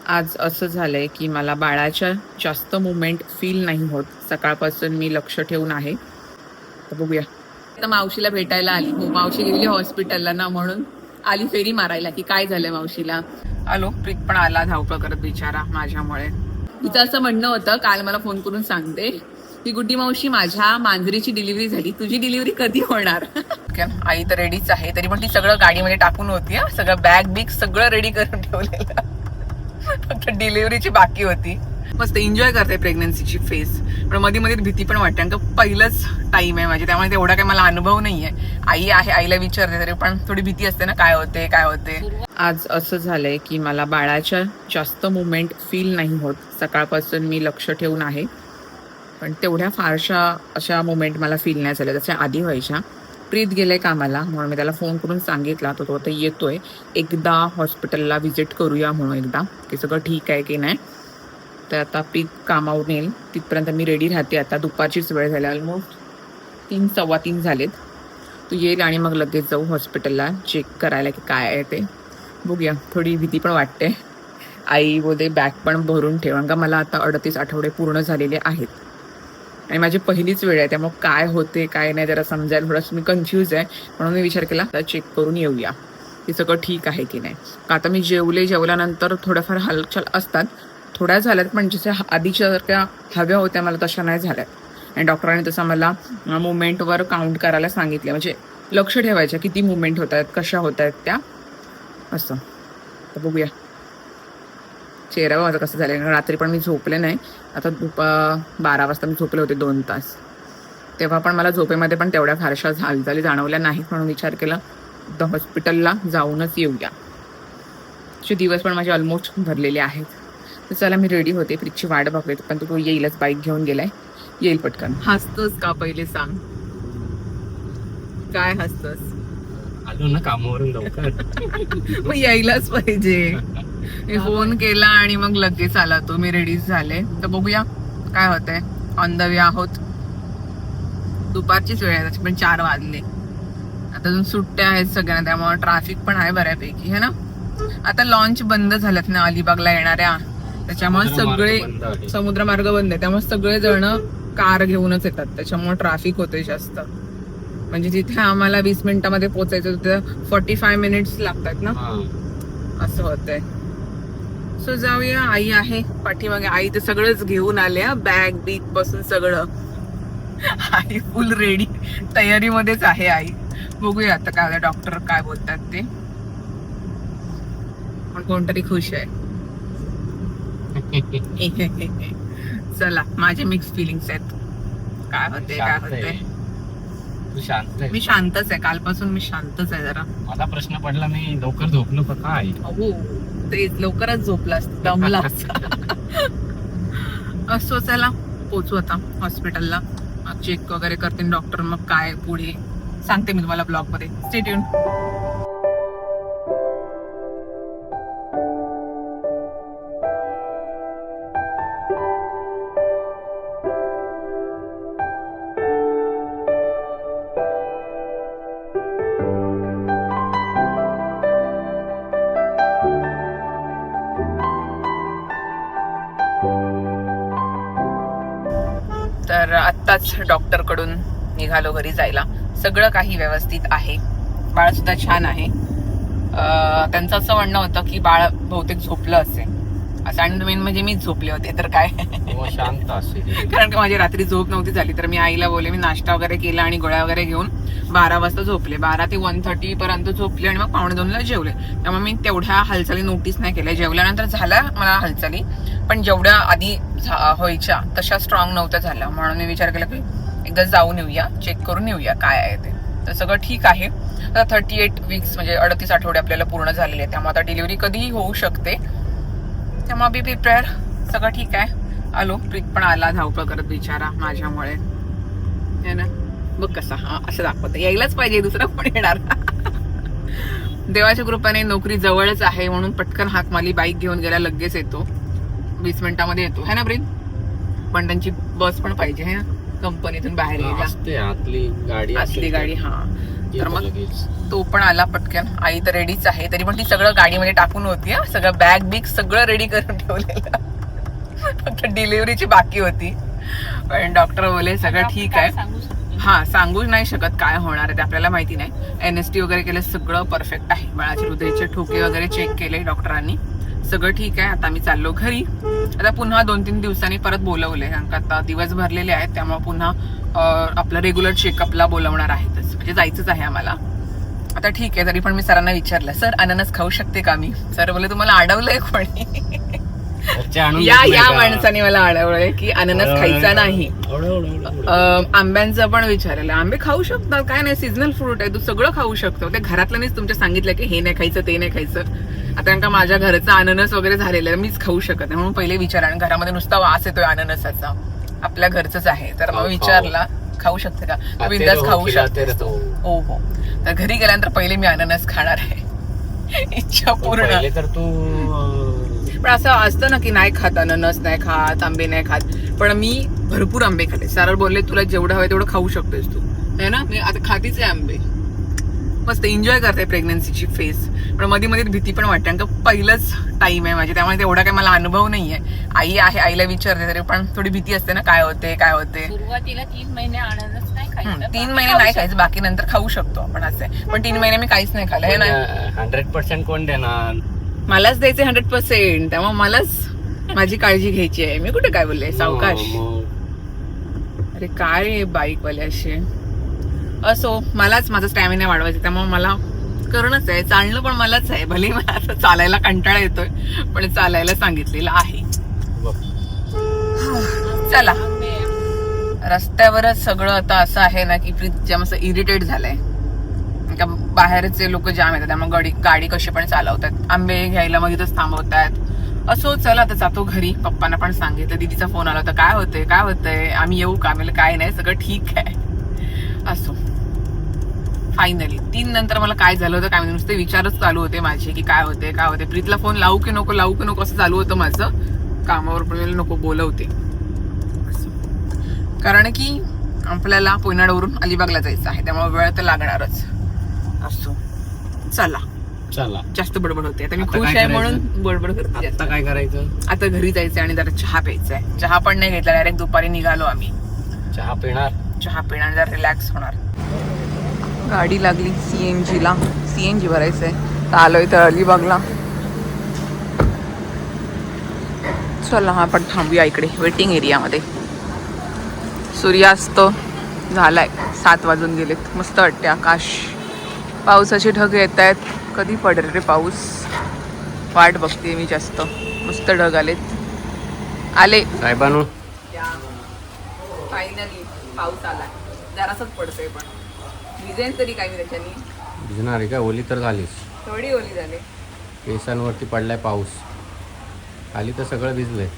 आज असं झालंय की मला बाळाच्या जास्त मुवमेंट फील नाही होत. सकाळपासून मी लक्ष ठेवून आहे. तर बघूया. आता मावशीला भेटायला आली. हो, मावशी गेली हॉस्पिटलला ना, म्हणून आली फेरी मारायला की काय झालंय मावशीला. आलो. प्रीत पण आला धावपळ करत बिचारा माझ्यामुळे. तिचं असं म्हणणं होतं, काल मला फोन करून सांगते की गुड्डी मावशी, माझ्या मांजरीची डिलिव्हरी झाली, तुझी डिलिव्हरी कधी होणार? आई तर रेडीच आहे, तरी पण ती सगळं गाडीमध्ये टाकून होती. सगळं बॅग बिग सगळं रेडी करून ठेवलेलं. फक्त डिलिव्हरीची बाकी होती. मस्त एन्जॉय करते प्रेग्नन्सीची फेज. पण मध्ये मध्ये भीती पण वाटते, कारण पहिलंच टाइम आहे माझी, त्यामुळे तेवढा काही मला अनुभव नाहीये. आई आहे, आईला विचारते तरी पण थोडी भीती असते ना, काय होते काय होते. आज असं झालंय की मला बाळाच्या जास्त मुवमेंट फील नाही होत. सकाळपासून मी लक्ष ठेवून आहे, पण तेवढ्या फारशा अशा मुवमेंट मला फील नाही झाल्या त्याच्या आधी व्हायच्या. प्रीत गेले कामाला, म्हणून मी त्याला फोन करून सांगितला, तो आता येतोय. एकदा हॉस्पिटलला व्हिजिट करूया म्हणून, एकदा की सगळं ठीक आहे की नाही. तर आता प्रीत कामावरून येईल, तिथपर्यंत मी रेडी राहते. आता दुपारचीच वेळ झाली, ऑलमोस्ट 3 सव्वा 3 झालेत. तू येईल आणि मग लगेच जाऊ हॉस्पिटलला चेक करायला की काय आहे ते. बघूया. थोडी भीती पण वाटते. आई बोलते बॅग पण भरून ठेव, कारण का मला आता 38 आठवडे पूर्ण झालेले आहेत आणि माझी पहिलीच वेळ आहे, त्यामुळे काय होते काय नाही जरा समजायला थोडंसं मी कन्फ्यूज आहे. म्हणून मी विचार केला तर चेक करून येऊया की सगळं ठीक आहे की नाही. आता मी जेवल्यानंतर थोड्याफार हालचाल असतात, थोड्या झाल्यात, पण जशा आधीच्या सारख्या हव्या होत्या मला तशा नाही झाल्यात. आणि डॉक्टरांनी तसं मला मुवमेंटवर काउंट करायला सांगितले, म्हणजे लक्ष ठेवायच्या किती मुवमेंट होत आहेत, कशा होत आहेत त्या, असं. तर बघूया. चेहरा माझं कसं झालं. रात्री पण मी झोपले नाही. आता 12 वाजता मी झोपले होते 2 तास. तेव्हा पण मला झोपेमध्ये पण तेवढ्या फारशा हालचाली जाणवल्या नाहीत, म्हणून विचार केला हॉस्पिटलला जाऊनच येऊया. असे दिवस पण माझे ऑलमोस्ट भरलेले आहेत. तर चला, मी रेडी होते. फ्रीजची वाट बघते, पण तो येईलच, बाईक घेऊन गेलाय, येईल पटकन. हसतोस का पहिले सांग, काय हसतोस? आलो ना कामावरून लवकर. मग यायलाच पाहिजे. मी फोन केला आणि मग लगेच आला तो. मी रेडीच झाले. तर बघूया काय होतंय. ऑन द वे आहोत. दुपारचीच वेळ आहे, त्याची पण 4 वाजले. आता अजून सुट्ट्या आहेत सगळ्यांना, त्यामुळे ट्रॅफिक पण आहे बऱ्यापैकी, है ना. आता लॉन्च बंद झाल्यात ना अलिबागला येणाऱ्या, त्याच्यामुळे सगळे समुद्रमार्ग बंद आहे, त्यामुळे सगळे जण कार घेऊनच येतात, त्याच्यामुळे ट्रॅफिक होते जास्त. म्हणजे जिथे आम्हाला 20 मिनिटांमध्ये पोहोचायचं तिथे 45 मिनिट्स लागतात ना, असं होतंय. सो जाऊया. आई आहे पाठीमागे. आई तर सगळंच घेऊन आले, बॅग बीग पासून सगळं. आई फुल रेडी, तयारीमध्येच आहे आई. बघूया आता काय डॉक्टर काय बोलतात ते. पण कोणतरी खुश आहे. चला, माझे मिक्स फिलिंग्स आहेत. काय होते काय होते. तू शांत आहे? मी शांतच आहे, कालपासून मी शांतच आहे. जरा मला प्रश्न पडला, मी लवकर झोपलो का काय? हो, ते लवकरच झोपला दमला असो. चला, पोचू आता हॉस्पिटलला. चेक वगैरे करते डॉक्टर, मग काय पुढे सांगते मी तुम्हाला ब्लॉग मध्ये. Stay tune. तर आत्ताच डॉक्टरकडून निघालो घरी जायला. सगळं काही व्यवस्थित आहे. बाळ सुद्धा छान आहे. त्यांचं असं म्हणणं होतं की बाळ बहुतेक झोपलं असेल असं, आणि मेन म्हणजे मीच झोपले होते तर काय. शांत असेल, कारण की माझी रात्री झोप नव्हती झाली. तर मी आईला बोलले, मी नाश्ता वगैरे केला आणि गोळ्या वगैरे घेऊन 12 वाजता झोपले. 12 ते 1:30 पर्यंत झोपले आणि मग 1:45ला जेवले. त्यामुळे मी तेवढ्या हालचाली नोटीस नाही केल्या. जेवल्यानंतर झाल्या मला हालचाली, पण जेवढ्या आधी व्हायच्या तशा स्ट्रॉंग नव्हत्या झाल्या. म्हणून मी विचार केला की एकदा जाऊन येऊया, चेक करून येऊया काय आहे ते. तर सगळं ठीक आहे. आता 38 वीक्स म्हणजे 38 आठवडे आपल्याला पूर्ण झालेले आहेत, त्यामुळे आता डिलिव्हरी कधीही होऊ शकते. त्यामुळे बी प्रिपेअर, सगळं ठीक आहे. आलो. प्रीत पण आला धावपळ करत बिचारा माझ्यामुळे, है ना. बघ कसा असं दाखवतं. यायलाच पाहिजे, दुसरं कोण येणार. देवाच्या कृपेने नोकरी जवळच आहे म्हणून पटकन हाक मारली, बाईक घेऊन गेला, लगेच येतो. 20 मिनिटांमध्ये येतो, है ना प्रीत. पण त्यांची बस पण पाहिजे, है ना, कंपनीतून बाहेर यायला. असते आतली गाडी, असली गाडी. हा, तर मग लगेच. तो पण आला पटकन. आई तर रेडीच आहे, तरी पण ती सगळं गाडीमध्ये टाकून होती हा. सगळं बॅग बिग सगळं रेडी करून ठेवलेलं. फक्त डिलिव्हरीची बाकी होती. पण डॉक्टर बोलले सगळं ठीक आहे. हा, सांगू नाही शकत काय होणार आहे ते, आपल्याला माहिती नाही. NST वगैरे केलं, सगळं परफेक्ट आहे. बाळाचे हृदयाचे ठोके वगैरे चेक केले डॉक्टरांनी, सगळं ठीक आहे. आता मी चाललो घरी. आता पुन्हा 2-3 दिवसांनी परत बोलवले, कारण का आता दिवस भरलेले आहेत, त्यामुळे पुन्हा आपलं रेग्युलर चेकअपला बोलवणार आहेतच, म्हणजे जायचंच आहे आम्हाला. आता ठीक आहे. तरी पण मी सरांना विचारलं, सर अननस खाऊ शकते का मी? सर बोले तुम्हाला अडवलंय कोणी? घरचे आणून या देत नाही या का? माणसाने मला अडवलंय की अननस खायचा नाही. आंब्यांचं पण विचारलेलं, आंबे खाऊ शकतात, काय नाही, सीझनल फ्रूट आहे, तू सगळं खाऊ शकतो. ते घरातल्यानीच तुमच्या सांगितलं की हे नाही खायचं, ते नाही खायचं. आता कारण का माझ्या घरचं अननस वगैरे झालेलं आहे, मीच खाऊ शकत नाही, म्हणून पहिले विचारलं. आणि घरामध्ये नुसता वास येतोय अननसाचा, आपल्या घरचंच आहे, तर मग विचारला खाऊ शकते का? तू बिंदास खाऊ शकते. हो हो. तर घरी गेल्यानंतर पहिले मी अननस खाणार आहे. इच्छा पूर्ण. पहिले तर तू पण असं असतं ना की नाही खात अननस, नाही खात आंबे, नाही खात. पण मी भरपूर आंबे खाल्ले. सरळ बोलले तुला जेवढं हवं तेवढं खाऊ शकतोस तू, है ना. मी आता खातीच आहे आंबे, मस्त एन्जॉय करते प्रेग्नन्सीची फेज. पण मध्ये मध्ये भीती पण वाटते, कारण का पहिलंच टाइम आहे माझी, त्यामुळे तेवढा काही मला अनुभव नाहीये. आई आहे, आईला विचारते, तरी पण थोडी भीती असते ना, काय होते काय होते. सुरुवातीला 3 महिने अननस नाही खायचं. 3 महिने नाही खायचं, बाकी नंतर खाऊ शकतो आपण असं आहे. पण 3 महिने मी काहीच नाही खाल्लं, हे ना. 100% कोण देणार? मलाच द्यायचे 100%, त्यामुळे मलाच माझी काळजी घ्यायची आहे. मी कुठे काय बोलले, सावकाश. अरे काय बाईक वाले असे. असो, मलाच माझा स्टॅमिना वाढवायचा, त्यामुळे मला करणंच आहे. चालणं पण मलाच आहे, भले मला आता चालायला कंटाळा येतोय, पण चालायला सांगितलेलं आहे. चला. रस्त्यावरच सगळं आता असं आहे ना की प्रीत जाम असं इरिटेट झालंय, का बाहेरचे लोक जाम येतात, त्यामुळे गाडी कशी पण चालवतात. आंबे घ्यायला मग इथंच थांबवतात. असो, चला आता जातो घरी. पप्पांना पण सांगितलं, दीदीचा फोन आला होता, काय होतंय, आम्ही येऊ का? आम्ही काय नाही, सगळं ठीक आहे. असो, फायनली 3 नंतर मला काय झालं होतं काय, नुसते विचारच चालू होते माझे की काय होते. प्रीतला फोन लावू की नको असं चालू होतं माझं. कामावर पण नको बोलवते, कारण की आपल्याला पोयनाडवरून अलिबागला जायचं आहे, त्यामुळे वेळ तर लागणारच. असो, चला जास्त बडबड होते आता. मी खुश आहे म्हणून बडबड करते. आता काय करायचं? आता घरी जायचंय आणि जरा चहा प्यायचा आहे. चहा पण नाही घेतला, डायरेक्ट दुपारी निघालो आम्ही. चहा पिणार जरा रिलॅक्स होणार. गाडी लागली CNG भरायचंय, तर आलोय तर अलिबागला. चला आपण थांबूया इकडे वेटिंग एरियामध्ये. सूर्यास्त झालाय, 7 वाजून गेलेत. मस्त वाटते आकाश. पावसाचे ढग येत आहेत, कधी पडेल रे पाऊस, वाट बघते मी जास्त. मस्त ढग आले साहेबांनो. फायनली पाऊस आला. जरासच पडतोय, पण भिजेल तरी काय मी त्याच्यानी. भिजणार आहे का? ओली तर झालीस. थोडी ओली झाली. केसांवरती पडलाय पाऊस, खाली तर सगळं भिजलंय.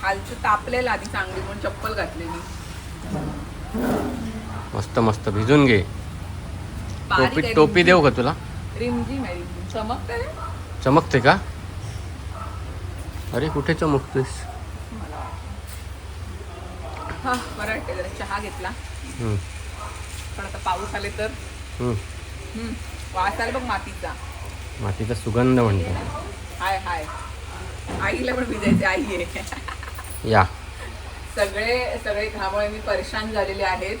खालचं तापलेलं आधी चांगली, म्हणून चप्पल घातलेली. मस्त मस्त भिजून घे. टोपी देऊ का तुला? रिमझिम आहे, रिमझिम. चमकते रे. चमकते का? अरे कुठे चमकतेस? हा, बरं वाटते. जरा चहा घेतला, पण आता पाऊस आले तर वास आला बघ मातीचा. मातीचा सुगंध म्हणतो. हाय आईला पण भिजायचे. आई आहे या. सगळे घामामुळे मी परेशान झालेले आहेत.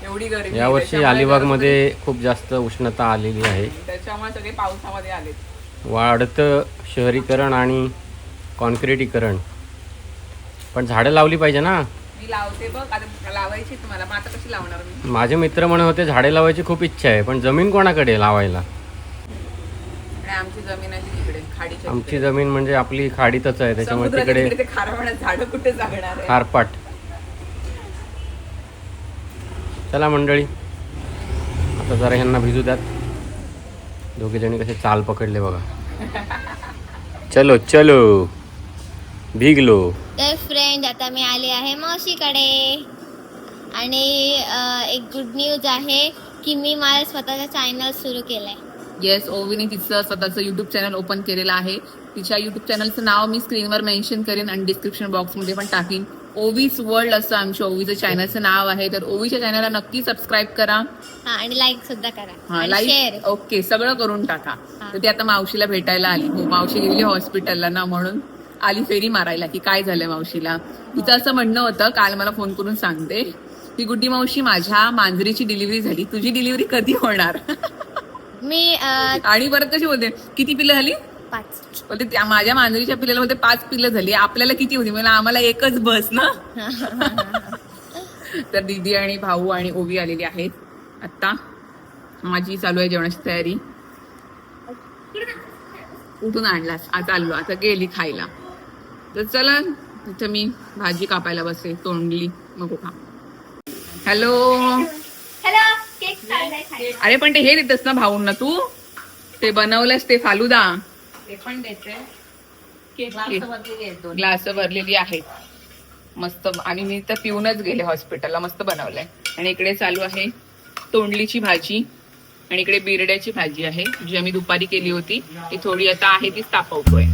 एवढी गरमी यावर्षी अलिबागमध्ये खूप जास्त उष्णता आलेली आहे, त्याच्यामुळे सगळे पावसामध्ये आलेत. वाढतं शहरीकरण आणि कॉन्क्रिटीकरण. पण झाडं लावली पाहिजे ना. मी लावते बघ, आता लावायची तुम्हाला, मग आता कशी लावणार मी? माझे मित्र म्हणत होते झाडे लावायची खूप इच्छा आहे, पण जमीन कोणाकडे लावायला? आणि आमची जमीन आहे तिकडे खाडीच्या. आमची जमीन म्हणजे आपली खाडीतच आहे, त्याच्यामुळे तिकडे ते खारवण्यात झाडं कुठे जागणार आहे? खारपाट. चला मंडळी, आता जरा ह्यांना भिजू द्यात. दोघे जणी कसे चाल पकडले बघा. चलो भिगलो. तर फ्रेंड, आता मी आले आहे मावशीकडे आणि एक गुड न्यूज आहे की मी माझा स्वतःचा चॅनल सुरू केलाय. येस, ओवीने तिचं स्वतःचं युट्यूब चॅनल ओपन केलेलं आहे. तिच्या युट्यूब चॅनलचं नाव मी स्क्रीनवर मेन्शन करेन आणि डिस्क्रिप्शन बॉक्समध्ये पण टाकीन. ओवीस वर्ल्ड असं आमच्या ओवीचं चॅनलचं नाव आहे. तर ओवीच्या चॅनलला नक्की सबस्क्राईब करा. हा आणि लाईक सुद्धा करा हा आणि शेअर. लाईक ओके सगळं करून टाका. हा. तर ती आता मावशीला भेटायला आली. हो मावशी गेली हॉस्पिटलला ना, म्हणून आली फेरी मारायला की काय झालंय मावशीला. तिचं असं म्हणणं होतं, काल मला फोन करून सांगते की गुड्डी मावशी माझ्या मांजरीची डिलिव्हरी झाली, तुझी डिलिव्हरी कधी होणार? मी आणि परत कशी बोलते किती पिल्लं झाली? 5. बोलते माझ्या मांजरीच्या पिल्ल्याला बोलते 5 पिल्लं झाली, आपल्याला किती होती? मला आम्हाला एकच बस ना. तर दीदी आणि भाऊ आणि ओवी आलेली आहेत. आता माझी चालू आहे जेवणाची तयारी. कुठून आणलास? आज आलो, आता गेली खायला. तर चला तिथं मी भाजी कापायला बसते, तोंडली मग खा. हॅलो. हॅलो, केक चाललाय खायला. अरे पण ते हे देतस ना भाऊंना तू, ते बनवलंस ते फालुदा. ते पण देते. ग्लास भरलेली आहेत मस्त. आणि मी तर पिऊनच गेले हॉस्पिटलला. मस्त बनवलंय. आणि इकडे चालू आहे तोंडलीची भाजी आणि इकडे बिरड्याची भाजी आहे जी आम्ही दुपारी केली होती. ती थोडी आता आहे तीच तापवतोय.